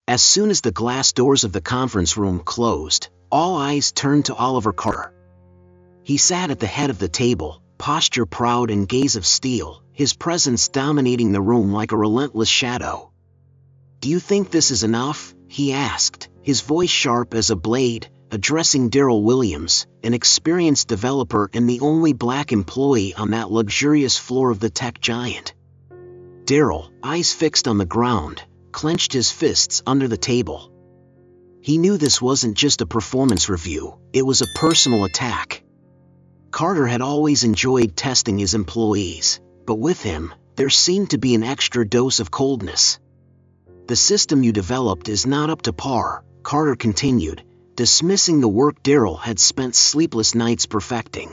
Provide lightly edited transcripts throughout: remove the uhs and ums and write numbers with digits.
As soon as the glass doors of the conference room closed, all eyes turned to Oliver Carter. He sat at the head of the table, posture proud and gaze of steel, his presence dominating the room like a relentless shadow. "Do you think this is enough?" he asked, his voice sharp as a blade, addressing Darrell Williams, an experienced developer and the only black employee on that luxurious floor of the tech giant. Darrell, eyes fixed on the ground, clenched his fists under the table. He knew this wasn't just a performance review, it was a personal attack. Carter had always enjoyed testing his employees, but with him, there seemed to be an extra dose of coldness. "The system you developed is not up to par," Carter continued, dismissing the work Darrell had spent sleepless nights perfecting.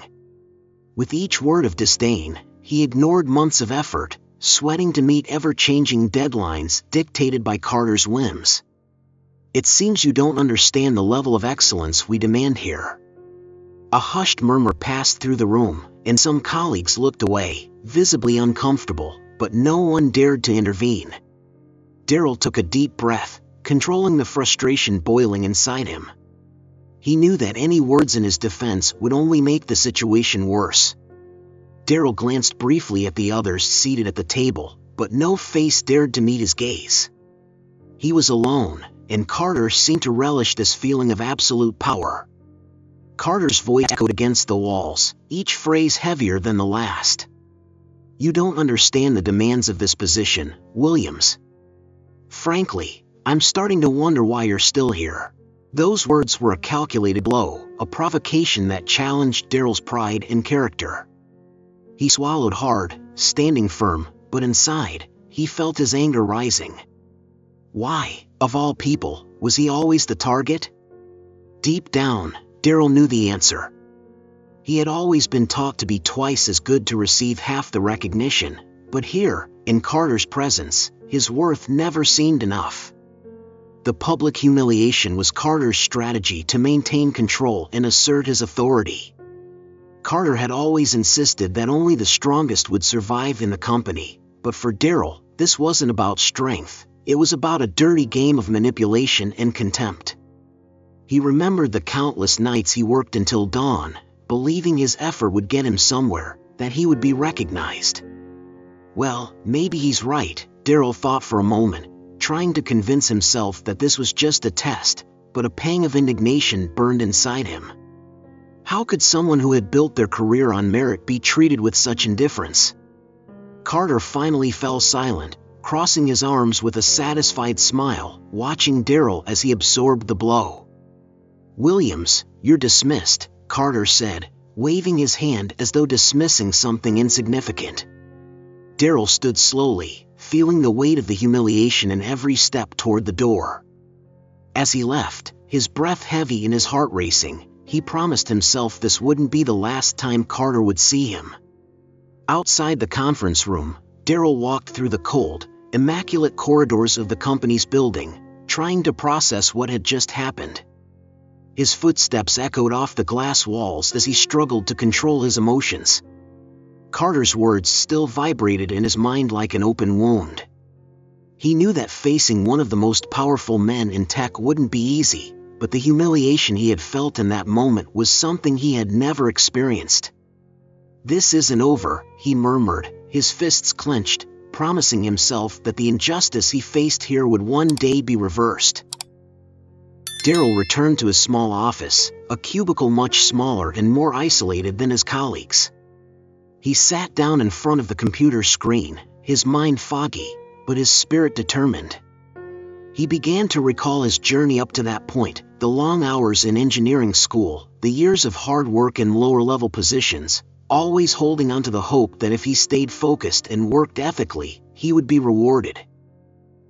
With each word of disdain, he ignored months of effort, sweating to meet ever-changing deadlines dictated by Carter's whims. "It seems you don't understand the level of excellence we demand here." A hushed murmur passed through the room, and some colleagues looked away, visibly uncomfortable, but no one dared to intervene. Darrell took a deep breath, controlling the frustration boiling inside him. He knew that any words in his defense would only make the situation worse. Darrell glanced briefly at the others seated at the table, but no face dared to meet his gaze. He was alone, and Carter seemed to relish this feeling of absolute power. Carter's voice echoed against the walls, each phrase heavier than the last. "You don't understand the demands of this position, Williams. Frankly, I'm starting to wonder why you're still here." Those words were a calculated blow, a provocation that challenged Darrell's pride and character. He swallowed hard, standing firm, but inside, he felt his anger rising. Why, of all people, was he always the target? Deep down, Darrell knew the answer. He had always been taught to be twice as good to receive half the recognition, but here, in Carter's presence, his worth never seemed enough. The public humiliation was Carter's strategy to maintain control and assert his authority. Carter had always insisted that only the strongest would survive in the company, but for Darrell, this wasn't about strength, it was about a dirty game of manipulation and contempt. He remembered the countless nights he worked until dawn, believing his effort would get him somewhere, that he would be recognized. Well, maybe he's right, Darrell thought for a moment, trying to convince himself that this was just a test, but a pang of indignation burned inside him. How could someone who had built their career on merit be treated with such indifference? Carter finally fell silent, crossing his arms with a satisfied smile, watching Darrell as he absorbed the blow. "Williams, you're dismissed," Carter said, waving his hand as though dismissing something insignificant. Darrell stood slowly, feeling the weight of the humiliation in every step toward the door. As he left, his breath heavy and his heart racing, he promised himself this wouldn't be the last time Carter would see him. Outside the conference room, Darrell walked through the cold, immaculate corridors of the company's building, trying to process what had just happened. His footsteps echoed off the glass walls as he struggled to control his emotions. Carter's words still vibrated in his mind like an open wound. He knew that facing one of the most powerful men in tech wouldn't be easy, but the humiliation he had felt in that moment was something he had never experienced. "This isn't over," he murmured, his fists clenched, promising himself that the injustice he faced here would one day be reversed. Darrell returned to his small office, a cubicle much smaller and more isolated than his colleagues. He sat down in front of the computer screen, his mind foggy, but his spirit determined. He began to recall his journey up to that point, the long hours in engineering school, the years of hard work in lower-level positions, always holding on to the hope that if he stayed focused and worked ethically, he would be rewarded.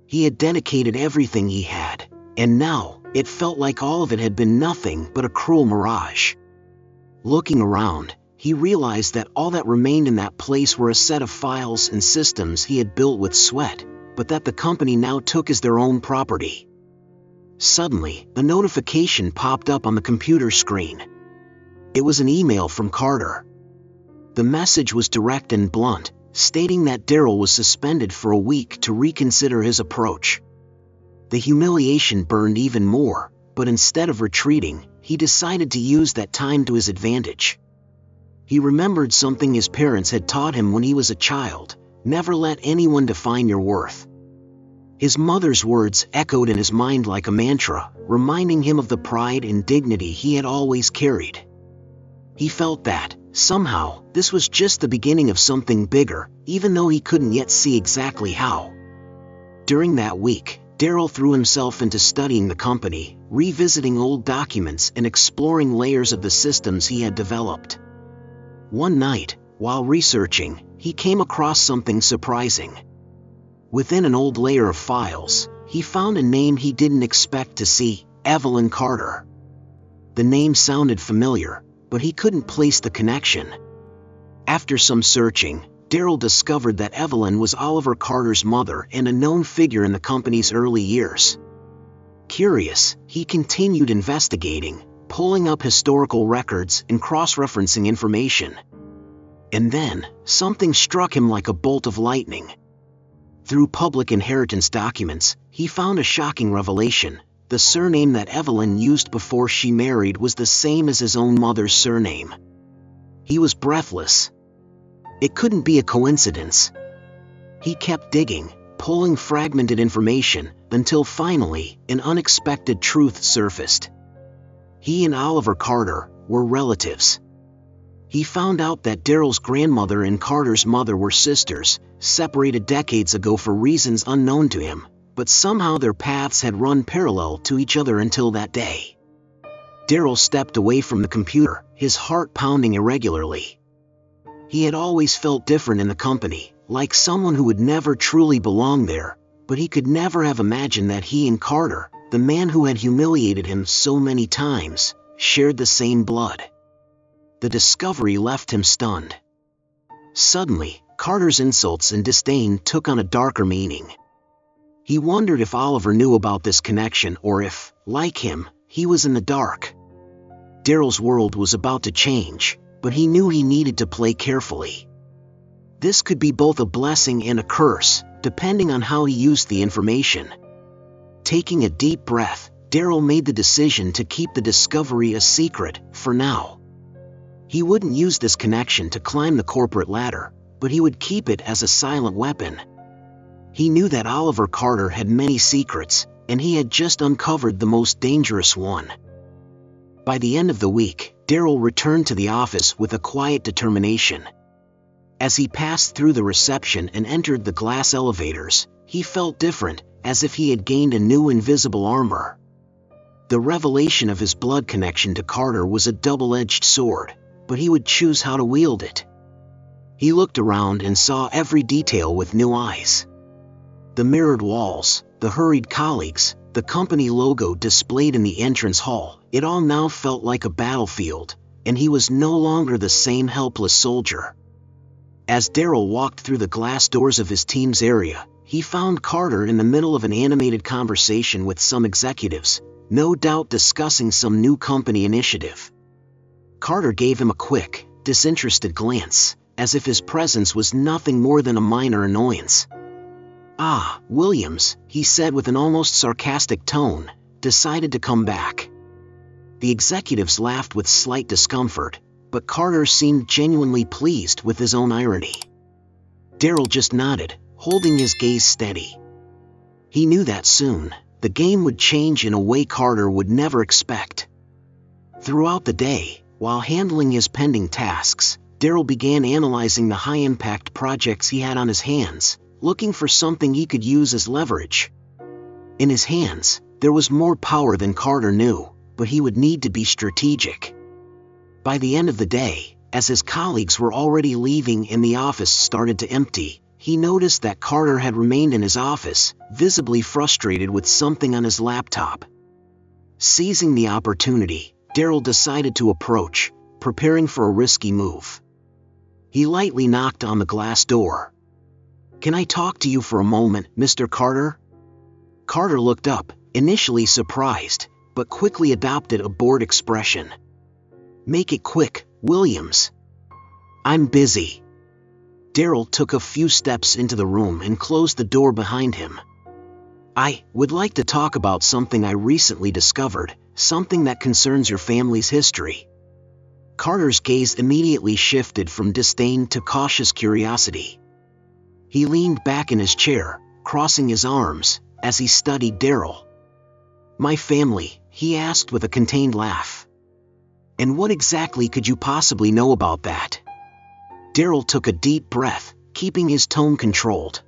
He had dedicated everything he had, and now, it felt like all of it had been nothing but a cruel mirage. Looking around, he realized that all that remained in that place were a set of files and systems he had built with sweat, but that the company now took as their own property. Suddenly, a notification popped up on the computer screen. It was an email from Carter. The message was direct and blunt, stating that Darrell was suspended for a week to reconsider his approach. The humiliation burned even more, but instead of retreating, he decided to use that time to his advantage. He remembered something his parents had taught him when he was a child: never let anyone define your worth. His mother's words echoed in his mind like a mantra, reminding him of the pride and dignity he had always carried. He felt that, somehow, this was just the beginning of something bigger, even though he couldn't yet see exactly how. During that week, Daryl threw himself into studying the company, revisiting old documents and exploring layers of the systems he had developed. One night, while researching, he came across something surprising. Within an old layer of files, he found a name he didn't expect to see: Evelyn Carter. The name sounded familiar, but he couldn't place the connection. After some searching, Daryl discovered that Evelyn was Oliver Carter's mother and a known figure in the company's early years. Curious, he continued investigating, pulling up historical records and cross-referencing information. And then, something struck him like a bolt of lightning. Through public inheritance documents, he found a shocking revelation: the surname that Evelyn used before she married was the same as his own mother's surname. He was breathless. It couldn't be a coincidence. He kept digging, pulling fragmented information, until finally, an unexpected truth surfaced. He and Oliver Carter were relatives. He found out that Daryl's grandmother and Carter's mother were sisters, separated decades ago for reasons unknown to him, but somehow their paths had run parallel to each other until that day. Daryl stepped away from the computer, his heart pounding irregularly. He had always felt different in the company, like someone who would never truly belong there, but he could never have imagined that he and Carter, the man who had humiliated him so many times, shared the same blood. The discovery left him stunned. Suddenly, Carter's insults and disdain took on a darker meaning. He wondered if Oliver knew about this connection or if, like him, he was in the dark. Daryl's world was about to change, but he knew he needed to play carefully. This could be both a blessing and a curse, depending on how he used the information. Taking a deep breath, Daryl made the decision to keep the discovery a secret, for now. He wouldn't use this connection to climb the corporate ladder, but he would keep it as a silent weapon. He knew that Oliver Carter had many secrets, and he had just uncovered the most dangerous one. By the end of the week, Daryl returned to the office with a quiet determination. As he passed through the reception and entered the glass elevators, he felt different, as if he had gained a new invisible armor. The revelation of his blood connection to Carter was a double-edged sword, but he would choose how to wield it. He looked around and saw every detail with new eyes. The mirrored walls, the hurried colleagues, the company logo displayed in the entrance hall, it all now felt like a battlefield, and he was no longer the same helpless soldier. As Daryl walked through the glass doors of his team's area, he found Carter in the middle of an animated conversation with some executives, no doubt discussing some new company initiative. Carter gave him a quick, disinterested glance, as if his presence was nothing more than a minor annoyance. "Ah, Williams," he said with an almost sarcastic tone, "decided to come back." The executives laughed with slight discomfort, but Carter seemed genuinely pleased with his own irony. Daryl just nodded, holding his gaze steady. He knew that soon, the game would change in a way Carter would never expect. Throughout the day, while handling his pending tasks, Daryl began analyzing the high-impact projects he had on his hands, looking for something he could use as leverage. In his hands, there was more power than Carter knew, but he would need to be strategic. By the end of the day, as his colleagues were already leaving and the office started to empty, he noticed that Carter had remained in his office, visibly frustrated with something on his laptop. Seizing the opportunity, Daryl decided to approach, preparing for a risky move. He lightly knocked on the glass door. "Can I talk to you for a moment, Mr. Carter?" Carter looked up, initially surprised, but quickly adopted a bored expression. "Make it quick, Williams. I'm busy." Daryl took a few steps into the room and closed the door behind him. I would like to talk about something I recently discovered, something that concerns your family's history. Carter's gaze immediately shifted from disdain to cautious curiosity. He leaned back in his chair, crossing his arms, as he studied Darryl. My family, he asked with a contained laugh. And what exactly could you possibly know about that? Darryl took a deep breath, keeping his tone controlled.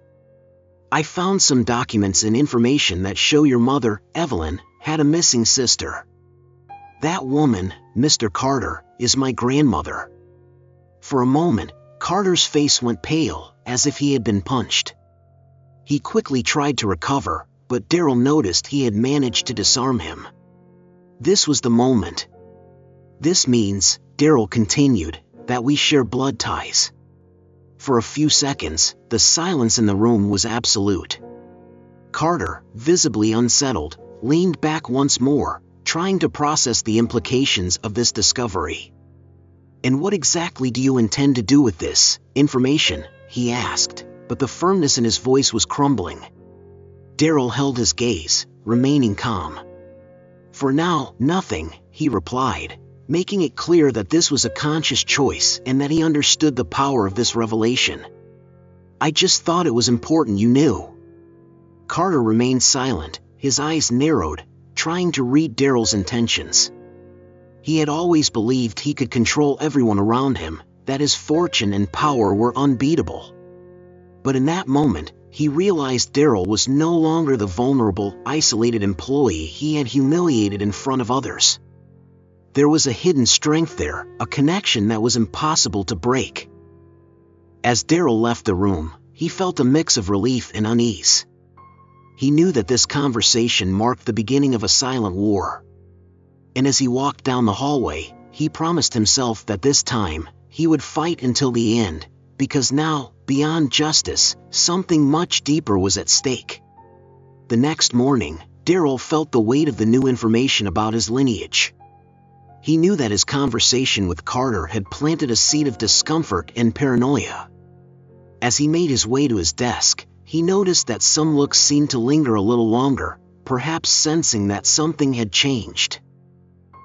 I found some documents and information that show your mother, Evelyn, had a missing sister. That woman, Mr. Carter, is my grandmother. For a moment, Carter's face went pale, as if he had been punched. He quickly tried to recover, but Darryl noticed he had managed to disarm him. This was the moment. This means, Darryl continued, that we share blood ties. For a few seconds, the silence in the room was absolute. Carter, visibly unsettled, leaned back once more, trying to process the implications of this discovery. And what exactly do you intend to do with this information? He asked, but the firmness in his voice was crumbling. Darryl held his gaze, remaining calm. For now, nothing, he replied, making it clear that this was a conscious choice and that he understood the power of this revelation. I just thought it was important you knew. Carter remained silent, his eyes narrowed, trying to read Darryl's intentions. He had always believed he could control everyone around him, that his fortune and power were unbeatable. But in that moment, he realized Darryl was no longer the vulnerable, isolated employee he had humiliated in front of others. There was a hidden strength there, a connection that was impossible to break. As Darryl left the room, he felt a mix of relief and unease. He knew that this conversation marked the beginning of a silent war. And as he walked down the hallway, he promised himself that this time, he would fight until the end, because now, beyond justice, something much deeper was at stake. The next morning, Darryl felt the weight of the new information about his lineage. He knew that his conversation with Carter had planted a seed of discomfort and paranoia. As he made his way to his desk, he noticed that some looks seemed to linger a little longer, perhaps sensing that something had changed.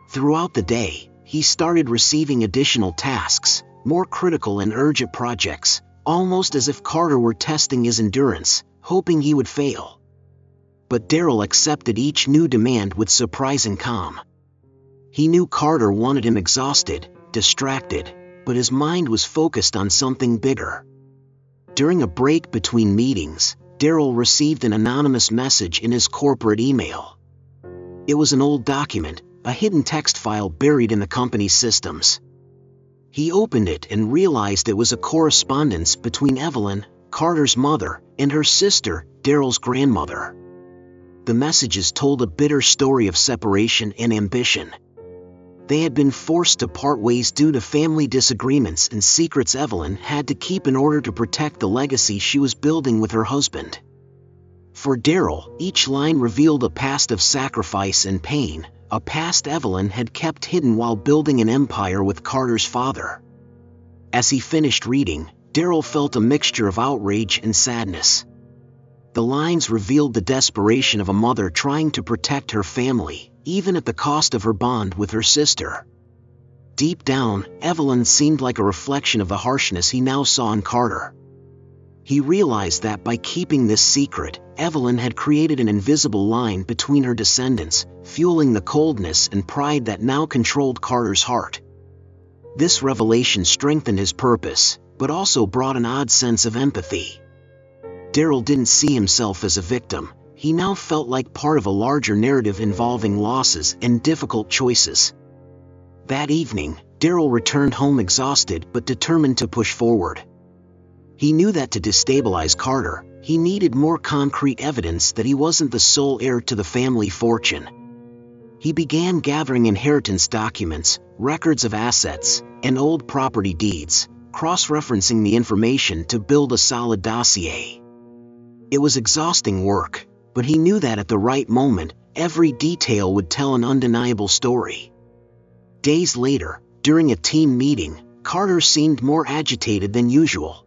Throughout the day, he started receiving additional tasks, more critical and urgent projects, almost as if Carter were testing his endurance, hoping he would fail. But Darryl accepted each new demand with surprising calm. He knew Carter wanted him exhausted, distracted, but his mind was focused on something bigger. During a break between meetings, Darryl received an anonymous message in his corporate email. It was an old document, a hidden text file buried in the company's systems. He opened it and realized it was a correspondence between Evelyn, Carter's mother, and her sister, Darryl's grandmother. The messages told a bitter story of separation and ambition. They had been forced to part ways due to family disagreements and secrets Evelyn had to keep in order to protect the legacy she was building with her husband. For Darryl, each line revealed a past of sacrifice and pain, a past Evelyn had kept hidden while building an empire with Carter's father. As he finished reading, Darryl felt a mixture of outrage and sadness. The lines revealed the desperation of a mother trying to protect her family, even at the cost of her bond with her sister. Deep down, Evelyn seemed like a reflection of the harshness he now saw in Carter. He realized that by keeping this secret, Evelyn had created an invisible line between her descendants, fueling the coldness and pride that now controlled Carter's heart. This revelation strengthened his purpose, but also brought an odd sense of empathy. Darryl didn't see himself as a victim. He now felt like part of a larger narrative involving losses and difficult choices. That evening, Darryl returned home exhausted but determined to push forward. He knew that to destabilize Carter, he needed more concrete evidence that he wasn't the sole heir to the family fortune. He began gathering inheritance documents, records of assets, and old property deeds, cross-referencing the information to build a solid dossier. It was exhausting work, but he knew that at the right moment, every detail would tell an undeniable story. Days later, during a team meeting, Carter seemed more agitated than usual.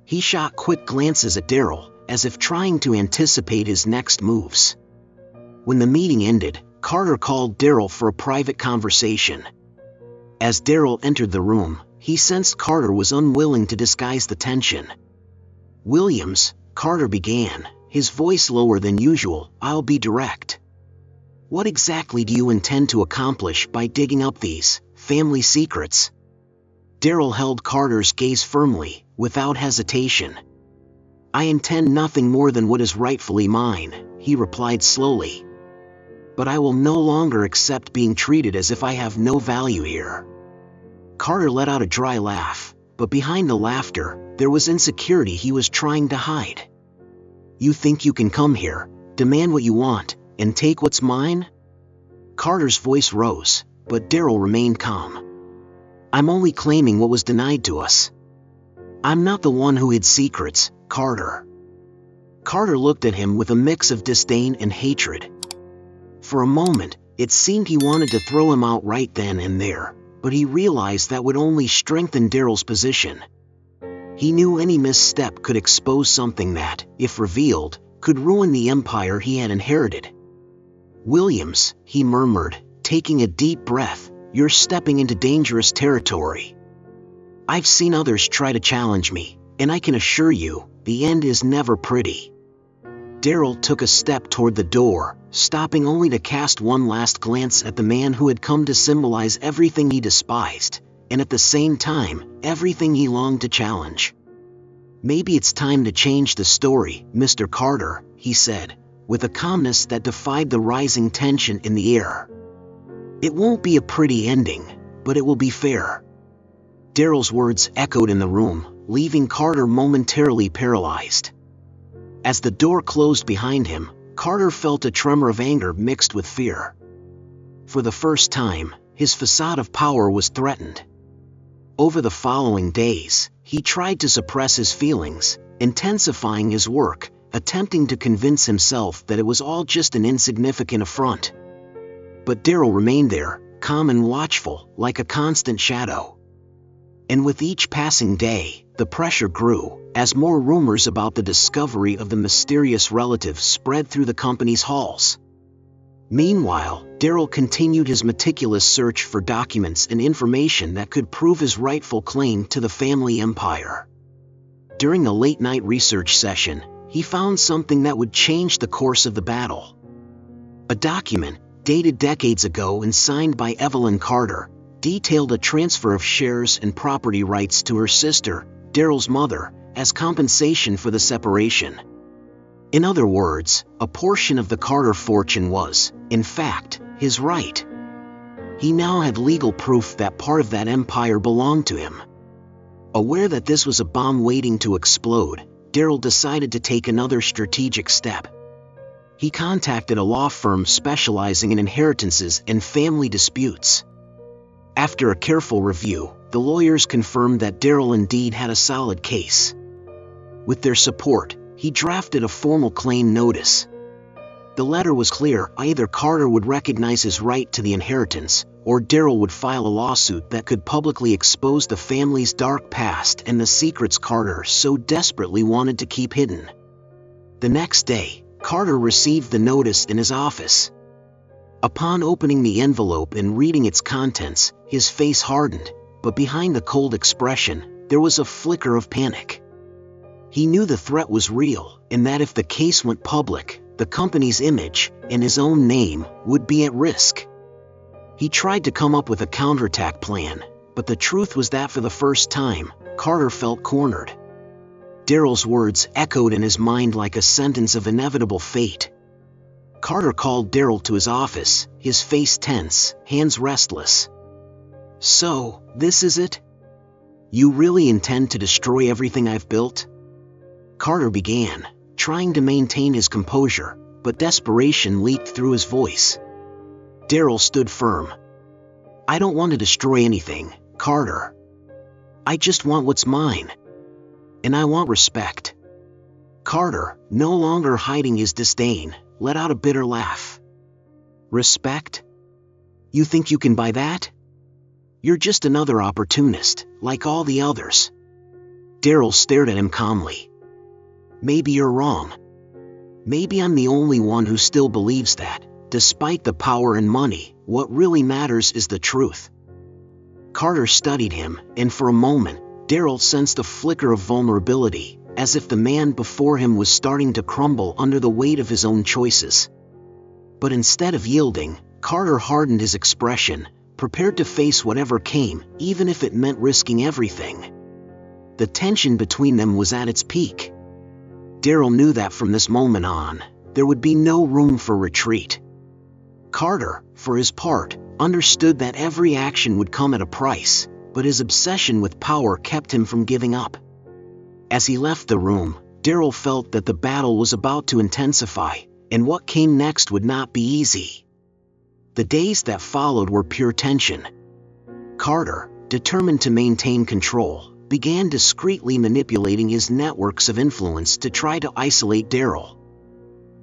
He shot quick glances at Darryl, as if trying to anticipate his next moves. When the meeting ended, Carter called Darryl for a private conversation. As Darryl entered the room, he sensed Carter was unwilling to disguise the tension. "Williams," Carter began, his voice lower than usual, "I'll be direct. What exactly do you intend to accomplish by digging up these family secrets?" Darryl held Carter's gaze firmly, without hesitation. "I intend nothing more than what is rightfully mine," he replied slowly. "But I will no longer accept being treated as if I have no value here." Carter let out a dry laugh, but behind the laughter, there was insecurity he was trying to hide. "You think you can come here, demand what you want, and take what's mine?" Carter's voice rose, but Darryl remained calm. "I'm only claiming what was denied to us. I'm not the one who hid secrets, Carter." Carter looked at him with a mix of disdain and hatred. For a moment, it seemed he wanted to throw him out right then and there, but he realized that would only strengthen Darryl's position. He knew any misstep could expose something that, if revealed, could ruin the empire he had inherited. "Williams," he murmured, taking a deep breath, "you're stepping into dangerous territory. I've seen others try to challenge me, and I can assure you, the end is never pretty." Darryl took a step toward the door, stopping only to cast one last glance at the man who had come to symbolize everything he despised, and at the same time, everything he longed to challenge. "Maybe it's time to change the story, Mr. Carter," he said, with a calmness that defied the rising tension in the air. "It won't be a pretty ending, but it will be fair." Darryl's words echoed in the room, leaving Carter momentarily paralyzed. As the door closed behind him, Carter felt a tremor of anger mixed with fear. For the first time, his facade of power was threatened. Over the following days, he tried to suppress his feelings, intensifying his work, attempting to convince himself that it was all just an insignificant affront. But Darryl remained there, calm and watchful, like a constant shadow. And with each passing day, the pressure grew, as more rumors about the discovery of the mysterious relative spread through the company's halls. Meanwhile, Darryl continued his meticulous search for documents and information that could prove his rightful claim to the family empire. During a late-night research session, he found something that would change the course of the battle. A document, dated decades ago and signed by Evelyn Carter, detailed a transfer of shares and property rights to her sister, Darryl's mother, as compensation for the separation. In other words, a portion of the Carter fortune was, in fact, his right. He now had legal proof that part of that empire belonged to him. Aware that this was a bomb waiting to explode, Darryl decided to take another strategic step. He contacted a law firm specializing in inheritances and family disputes. After a careful review, the lawyers confirmed that Darryl indeed had a solid case. With their support, he drafted a formal claim notice. The letter was clear: either Carter would recognize his right to the inheritance, or Darryl would file a lawsuit that could publicly expose the family's dark past and the secrets Carter so desperately wanted to keep hidden. The next day, Carter received the notice in his office. Upon opening the envelope and reading its contents, his face hardened, but behind the cold expression, there was a flicker of panic. He knew the threat was real, and that if the case went public, the company's image, and his own name, would be at risk. He tried to come up with a counterattack plan, but the truth was that for the first time, Carter felt cornered. Darryl's words echoed in his mind like a sentence of inevitable fate. Carter called Darryl to his office, his face tense, hands restless. "So, this is it? You really intend to destroy everything I've built?" Carter began, trying to maintain his composure, but desperation leaked through his voice. Darryl stood firm. "I don't want to destroy anything, Carter. I just want what's mine. And I want respect." Carter, no longer hiding his disdain, let out a bitter laugh. "Respect? You think you can buy that? You're just another opportunist, like all the others." Darryl stared at him calmly. Maybe you're wrong. Maybe I'm the only one who still believes that, despite the power and money, what really matters is the truth. Carter studied him, and for a moment, Darryl sensed a flicker of vulnerability, as if the man before him was starting to crumble under the weight of his own choices. But instead of yielding, Carter hardened his expression, prepared to face whatever came, even if it meant risking everything. The tension between them was at its peak. Darryl knew that from this moment on, there would be no room for retreat. Carter, for his part, understood that every action would come at a price, but his obsession with power kept him from giving up. As he left the room, Darryl felt that the battle was about to intensify, and what came next would not be easy. The days that followed were pure tension. Carter, determined to maintain control, began discreetly manipulating his networks of influence to try to isolate Darryl.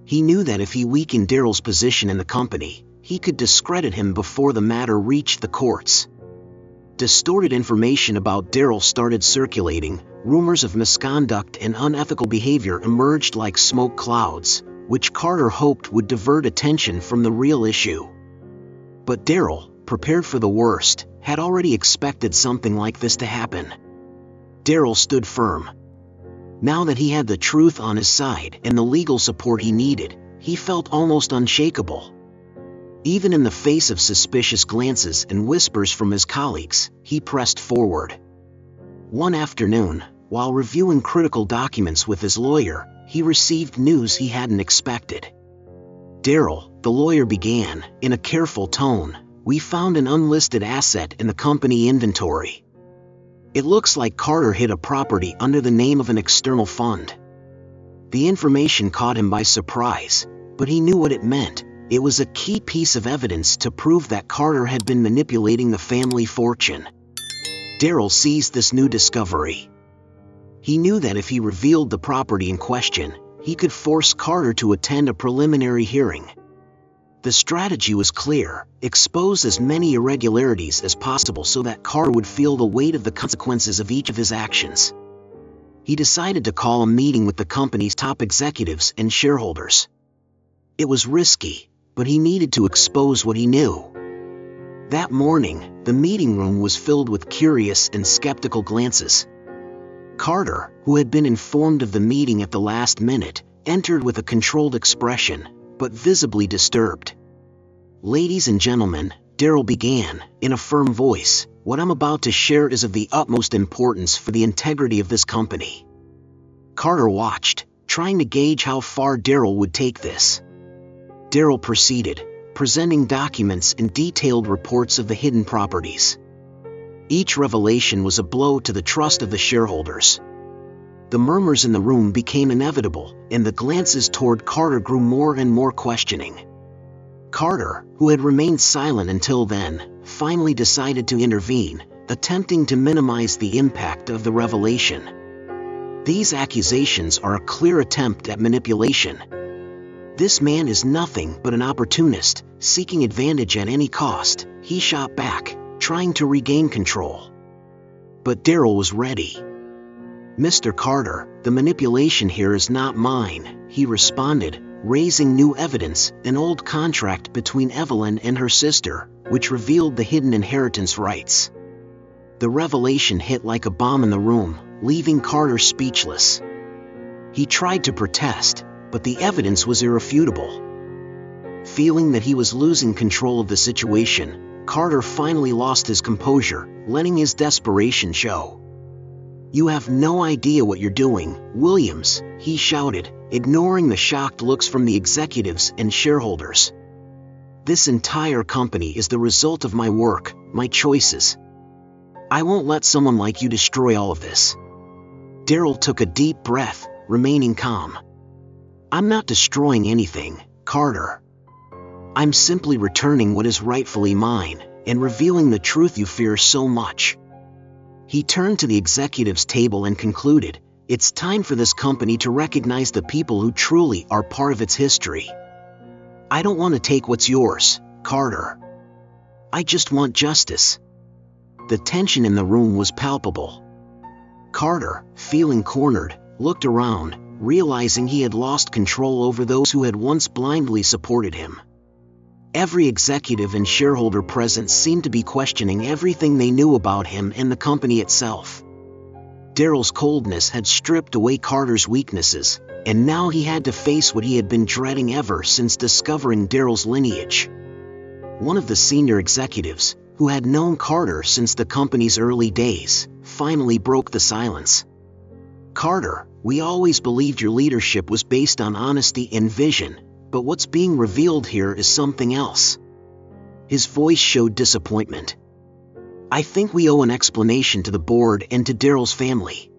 He knew that if he weakened Darryl's position in the company, he could discredit him before the matter reached the courts. Distorted information about Darryl started circulating, rumors of misconduct and unethical behavior emerged like smoke clouds, which Carter hoped would divert attention from the real issue. But Darryl, prepared for the worst, had already expected something like this to happen. Darryl stood firm. Now that he had the truth on his side and the legal support he needed, he felt almost unshakable. Even in the face of suspicious glances and whispers from his colleagues, he pressed forward. One afternoon, while reviewing critical documents with his lawyer, he received news he hadn't expected. "Darryl," the lawyer began, in a careful tone, "we found an unlisted asset in the company inventory. It looks like Carter hid a property under the name of an external fund." The information caught him by surprise, but he knew what it meant. It was a key piece of evidence to prove that Carter had been manipulating the family fortune. Darryl seized this new discovery. He knew that if he revealed the property in question, he could force Carter to attend a preliminary hearing. The strategy was clear: expose as many irregularities as possible so that Carter would feel the weight of the consequences of each of his actions. He decided to call a meeting with the company's top executives and shareholders. It was risky, but he needed to expose what he knew. That morning, the meeting room was filled with curious and skeptical glances. Carter, who had been informed of the meeting at the last minute, entered with a controlled expression, but visibly disturbed. "Ladies and gentlemen," Darryl began, in a firm voice, "what I'm about to share is of the utmost importance for the integrity of this company." Carter watched, trying to gauge how far Darryl would take this. Darryl proceeded, presenting documents and detailed reports of the hidden properties. Each revelation was a blow to the trust of the shareholders. The murmurs in the room became inevitable, and the glances toward Carter grew more and more questioning. Carter, who had remained silent until then, finally decided to intervene, attempting to minimize the impact of the revelation. "These accusations are a clear attempt at manipulation. This man is nothing but an opportunist, seeking advantage at any cost," he shot back, trying to regain control. But Darryl was ready. "Mr. Carter, the manipulation here is not mine," he responded, raising new evidence: an old contract between Evelyn and her sister, which revealed the hidden inheritance rights. The revelation hit like a bomb in the room, leaving Carter speechless. He tried to protest, but the evidence was irrefutable. Feeling that he was losing control of the situation, Carter finally lost his composure, letting his desperation show. "You have no idea what you're doing, Williams," he shouted, ignoring the shocked looks from the executives and shareholders. "This entire company is the result of my work, my choices. I won't let someone like you destroy all of this." Darryl took a deep breath, remaining calm. "I'm not destroying anything, Carter. I'm simply returning what is rightfully mine, and revealing the truth you fear so much." He turned to the executives' table and concluded, "It's time for this company to recognize the people who truly are part of its history. I don't want to take what's yours, Carter. I just want justice." The tension in the room was palpable. Carter, feeling cornered, looked around, realizing he had lost control over those who had once blindly supported him. Every executive and shareholder present seemed to be questioning everything they knew about him and the company itself. Daryl's coldness had stripped away Carter's weaknesses, and now he had to face what he had been dreading ever since discovering Daryl's lineage. One of the senior executives, who had known Carter since the company's early days, finally broke the silence. "Carter, we always believed your leadership was based on honesty and vision, but what's being revealed here is something else." His voice showed disappointment. "I think we owe an explanation to the board and to Daryl's family."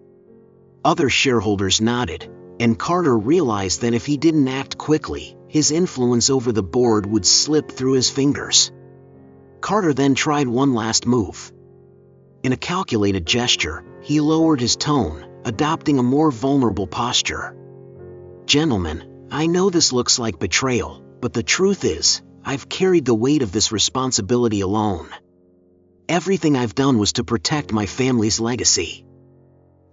Other shareholders nodded, and Carter realized that if he didn't act quickly, his influence over the board would slip through his fingers. Carter then tried one last move. In a calculated gesture, he lowered his tone, adopting a more vulnerable posture. "Gentlemen, I know this looks like betrayal, but the truth is, I've carried the weight of this responsibility alone. Everything I've done was to protect my family's legacy.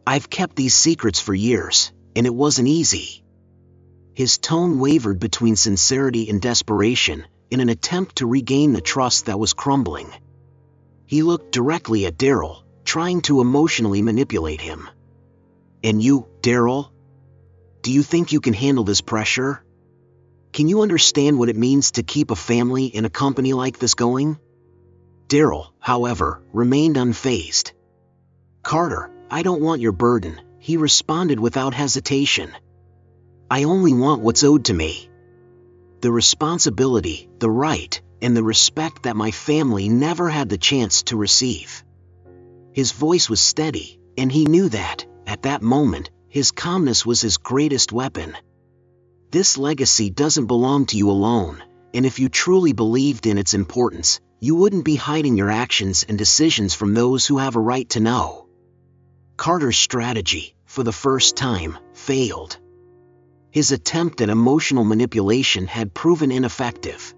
I've kept these secrets for years, and it wasn't easy." His tone wavered between sincerity and desperation, in an attempt to regain the trust that was crumbling. He looked directly at Daryl, trying to emotionally manipulate him. "And you, Daryl? Do you think you can handle this pressure? Can you understand what it means to keep a family in a company like this going?" Daryl, however, remained unfazed. "Carter, I don't want your burden," he responded without hesitation. "I only want what's owed to me. The responsibility, the right, and the respect that my family never had the chance to receive." His voice was steady, and he knew that, at that moment, his calmness was his greatest weapon. "This legacy doesn't belong to you alone, and if you truly believed in its importance, you wouldn't be hiding your actions and decisions from those who have a right to know." Carter's strategy, for the first time, failed. His attempt at emotional manipulation had proven ineffective.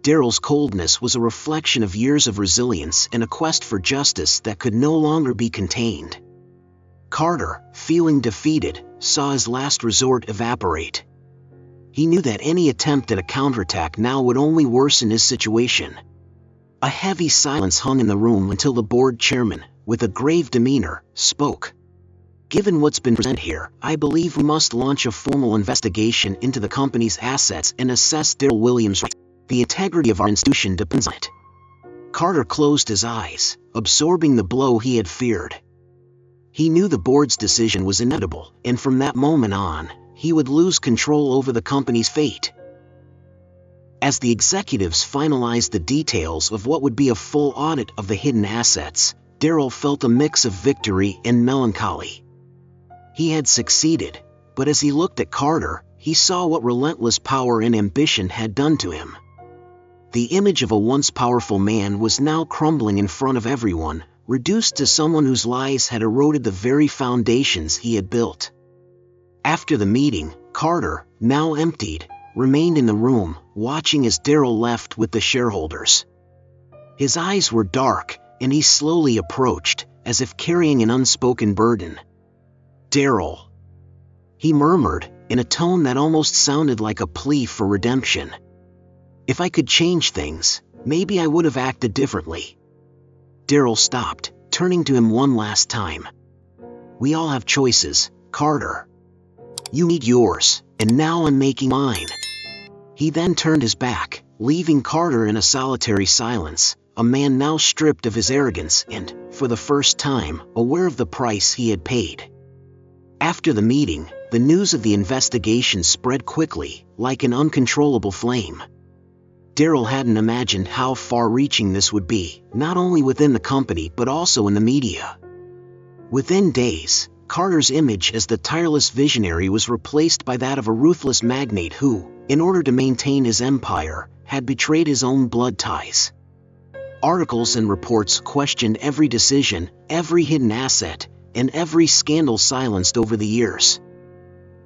Daryl's coldness was a reflection of years of resilience and a quest for justice that could no longer be contained. Carter, feeling defeated, saw his last resort evaporate. He knew that any attempt at a counterattack now would only worsen his situation. A heavy silence hung in the room until the board chairman, with a grave demeanor, spoke. "Given what's been presented here, I believe we must launch a formal investigation into the company's assets and assess Daryl Williams' rights. The integrity of our institution depends on it." Carter closed his eyes, absorbing the blow he had feared. He knew the board's decision was inevitable, and from that moment on, he would lose control over the company's fate. As the executives finalized the details of what would be a full audit of the hidden assets, Daryl felt a mix of victory and melancholy. He had succeeded, but as he looked at Carter, he saw what relentless power and ambition had done to him. The image of a once powerful man was now crumbling in front of everyone, reduced to someone whose lies had eroded the very foundations he had built. After the meeting, Carter, now emptied, remained in the room, watching as Daryl left with the shareholders. His eyes were dark, and he slowly approached, as if carrying an unspoken burden. "Daryl," he murmured, in a tone that almost sounded like a plea for redemption. "If I could change things, maybe I would have acted differently." Daryl stopped, turning to him one last time. "We all have choices, Carter. You made yours, and now I'm making mine." He then turned his back, leaving Carter in a solitary silence, a man now stripped of his arrogance and, for the first time, aware of the price he had paid. After the meeting, the news of the investigation spread quickly, like an uncontrollable flame. Daryl hadn't imagined how far-reaching this would be, not only within the company but also in the media. Within days, Carter's image as the tireless visionary was replaced by that of a ruthless magnate who, in order to maintain his empire, had betrayed his own blood ties. Articles and reports questioned every decision, every hidden asset, and every scandal silenced over the years.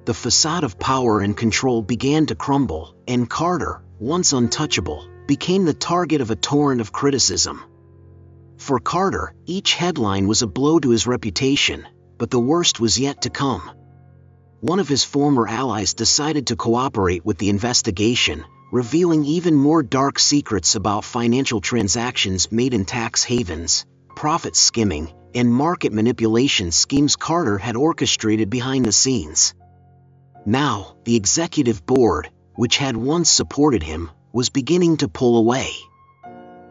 The facade of power and control began to crumble, and Carter, once untouchable, became the target of a torrent of criticism. For Carter, each headline was a blow to his reputation, but the worst was yet to come. one of his former allies decided to cooperate with the investigation, revealing even more dark secrets about financial transactions made in tax havens, profit skimming, and market manipulation schemes Carter had orchestrated behind the scenes. Now, the executive board, which had once supported him, was beginning to pull away.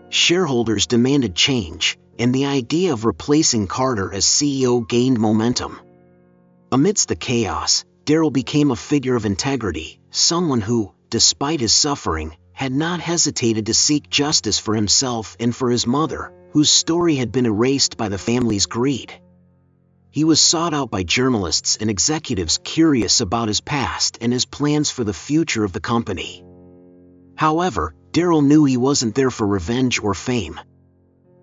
Shareholders demanded change, and the idea of replacing Carter as CEO gained momentum. Amidst the chaos, Darryl became a figure of integrity, someone who, despite his suffering, had not hesitated to seek justice for himself and for his mother, whose story had been erased by the family's greed. He was sought out by journalists and executives curious about his past and his plans for the future of the company. However, Darryl knew he wasn't there for revenge or fame.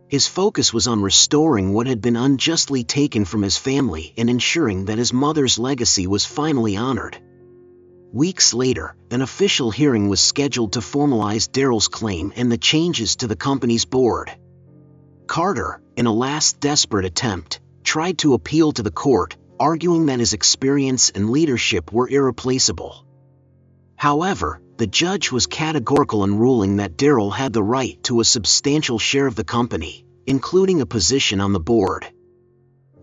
His focus was on restoring what had been unjustly taken from his family and ensuring that his mother's legacy was finally honored. Weeks later, an official hearing was scheduled to formalize Darryl's claim and the changes to the company's board. Carter, in a last desperate attempt, tried to appeal to the court, arguing that his experience and leadership were irreplaceable. However, the judge was categorical in ruling that Darryl had the right to a substantial share of the company, including a position on the board.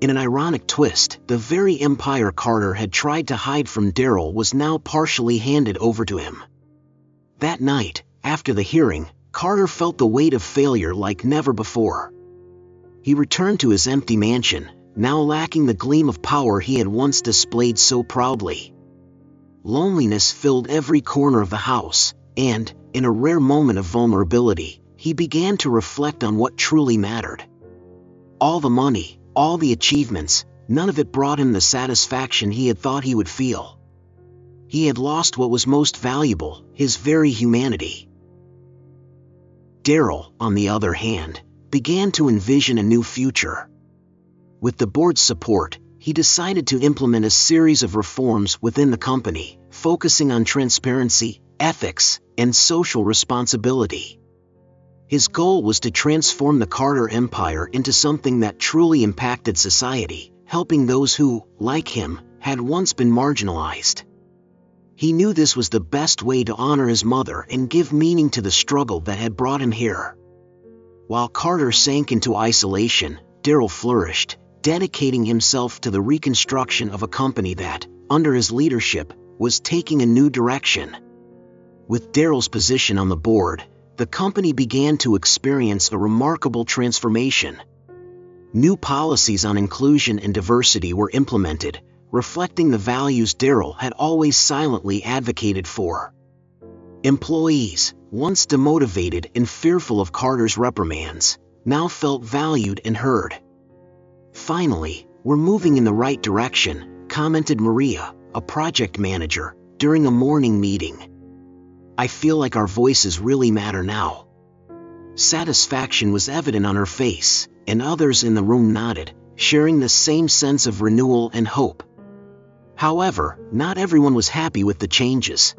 In an ironic twist, the very empire Carter had tried to hide from Darryl was now partially handed over to him. That night, after the hearing, Carter felt the weight of failure like never before. He returned to his empty mansion, now lacking the gleam of power he had once displayed so proudly. Loneliness filled every corner of the house, and, in a rare moment of vulnerability, he began to reflect on what truly mattered. All the money, all the achievements, none of it brought him the satisfaction he had thought he would feel. He had lost what was most valuable, his very humanity. Darryl, on the other hand, began to envision a new future. With the board's support, he decided to implement a series of reforms within the company, focusing on transparency, ethics, and social responsibility. His goal was to transform the Carter empire into something that truly impacted society, helping those who, like him, had once been marginalized. He knew this was the best way to honor his mother and give meaning to the struggle that had brought him here. While Carter sank into isolation, Darryl flourished, dedicating himself to the reconstruction of a company that, under his leadership, was taking a new direction. With Darryl's position on the board, the company began to experience a remarkable transformation. New policies on inclusion and diversity were implemented, reflecting the values Darryl had always silently advocated for. Employees, once demotivated and fearful of Carter's reprimands, now felt valued and heard. "Finally, we're moving in the right direction," commented Maria, a project manager, during a morning meeting. "I feel like our voices really matter now." Satisfaction was evident on her face, and others in the room nodded, sharing the same sense of renewal and hope. However, not everyone was happy with the changes.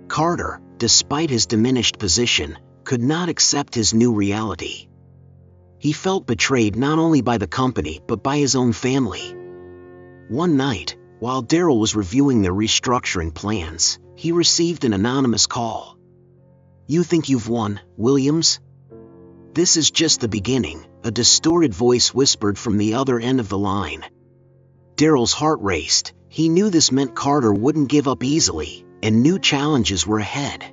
Carter, despite his diminished position, could not accept his new reality. He felt betrayed not only by the company but by his own family. One night, while Darryl was reviewing their restructuring plans, he received an anonymous call. "You think you've won, Williams? This is just the beginning," a distorted voice whispered from the other end of the line. Darryl's heart raced. He knew this meant Carter wouldn't give up easily, and new challenges were ahead.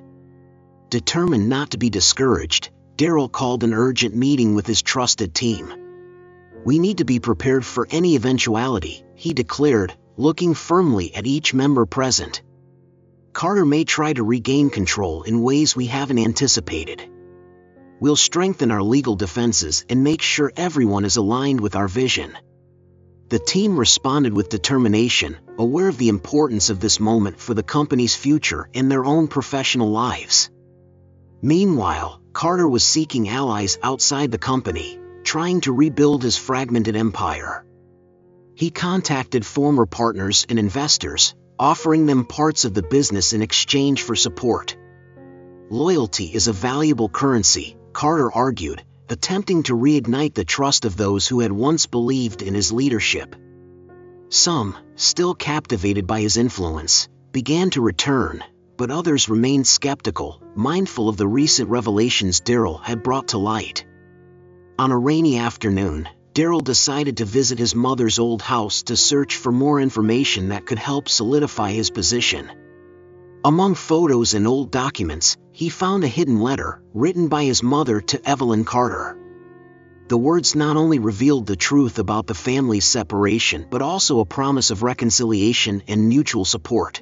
Determined not to be discouraged, Darryl called an urgent meeting with his trusted team. "We need to be prepared for any eventuality," he declared, looking firmly at each member present. "Carter may try to regain control in ways we haven't anticipated. We'll strengthen our legal defenses and make sure everyone is aligned with our vision." The team responded with determination, aware of the importance of this moment for the company's future and their own professional lives. Meanwhile, Carter was seeking allies outside the company, trying to rebuild his fragmented empire. He contacted former partners and investors, offering them parts of the business in exchange for support. Loyalty is a valuable currency, Carter argued, attempting to reignite the trust of those who had once believed in his leadership. Some, still captivated by his influence, began to return, but others remained skeptical, mindful of the recent revelations Darryl had brought to light. On a rainy afternoon, Darryl decided to visit his mother's old house to search for more information that could help solidify his position. Among photos and old documents, he found a hidden letter written by his mother to Evelyn Carter. The words not only revealed the truth about the family's separation but also a promise of reconciliation and mutual support.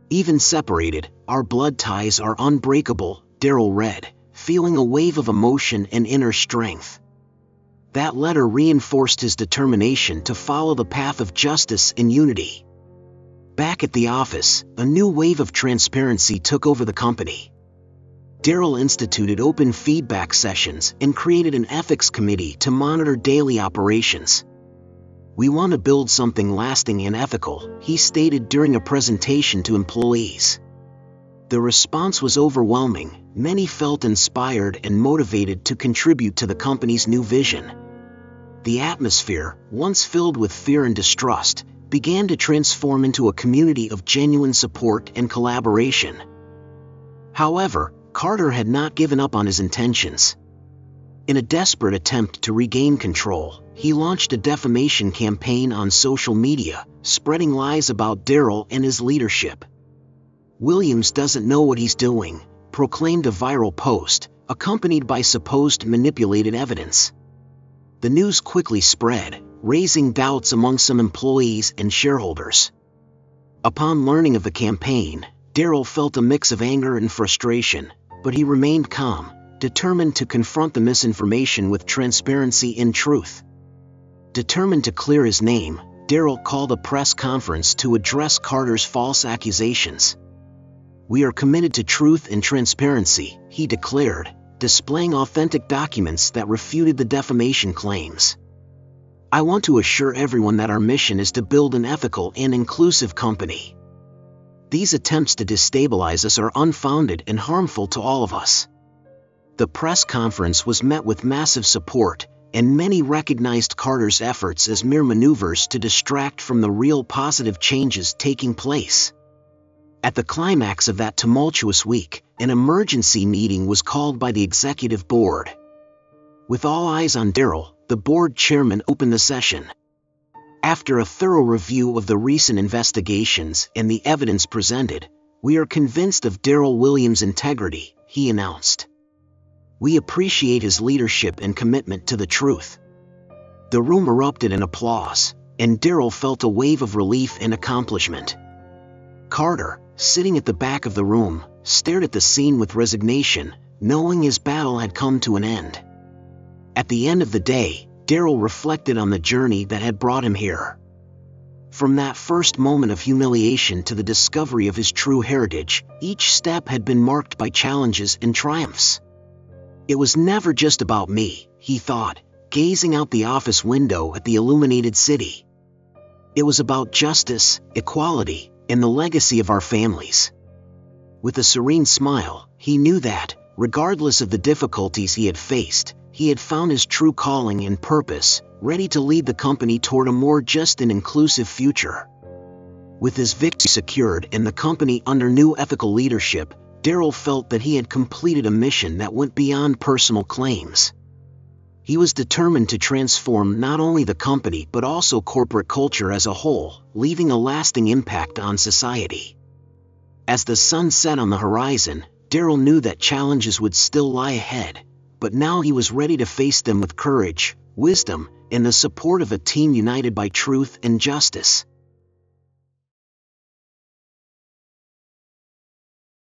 "Even separated, our blood ties are unbreakable," Darryl read, feeling a wave of emotion and inner strength. That letter reinforced his determination to follow the path of justice and unity. Back at the office, a new wave of transparency took over the company. Darryl instituted open feedback sessions and created an ethics committee to monitor daily operations. "We want to build something lasting and ethical," he stated during a presentation to employees. The response was overwhelming. Many felt inspired and motivated to contribute to the company's new vision. The atmosphere, once filled with fear and distrust, began to transform into a community of genuine support and collaboration. However, Carter had not given up on his intentions. In a desperate attempt to regain control, he launched a defamation campaign on social media, spreading lies about Darryl and his leadership. "Williams doesn't know what he's doing," proclaimed a viral post, accompanied by supposed manipulated evidence. The news quickly spread, raising doubts among some employees and shareholders. Upon learning of the campaign, Darryl felt a mix of anger and frustration, but he remained calm, determined to confront the misinformation with transparency and truth. Determined to clear his name, Darryl called a press conference to address Carter's false accusations. "We are committed to truth and transparency," he declared, displaying authentic documents that refuted the defamation claims. "I want to assure everyone that our mission is to build an ethical and inclusive company. These attempts to destabilize us are unfounded and harmful to all of us." The press conference was met with massive support, and many recognized Carter's efforts as mere maneuvers to distract from the real positive changes taking place. At the climax of that tumultuous week, an emergency meeting was called by the executive board. With all eyes on Darryl, the board chairman opened the session. "After a thorough review of the recent investigations and the evidence presented, we are convinced of Darryl Williams' integrity," he announced. "We appreciate his leadership and commitment to the truth." The room erupted in applause, and Darryl felt a wave of relief and accomplishment. Carter, sitting at the back of the room, stared at the scene with resignation, knowing his battle had come to an end. At the end of the day, Darryl reflected on the journey that had brought him here. From that first moment of humiliation to the discovery of his true heritage, each step had been marked by challenges and triumphs. "It was never just about me," he thought, gazing out the office window at the illuminated city. "It was about justice, equality, and the legacy of our families." With a serene smile, he knew that, regardless of the difficulties he had faced, he had found his true calling and purpose, ready to lead the company toward a more just and inclusive future. With his victory secured and the company under new ethical leadership, Darryl felt that he had completed a mission that went beyond personal claims. He was determined to transform not only the company but also corporate culture as a whole, leaving a lasting impact on society. As the sun set on the horizon, Darryl knew that challenges would still lie ahead, but now he was ready to face them with courage, wisdom, and the support of a team united by truth and justice.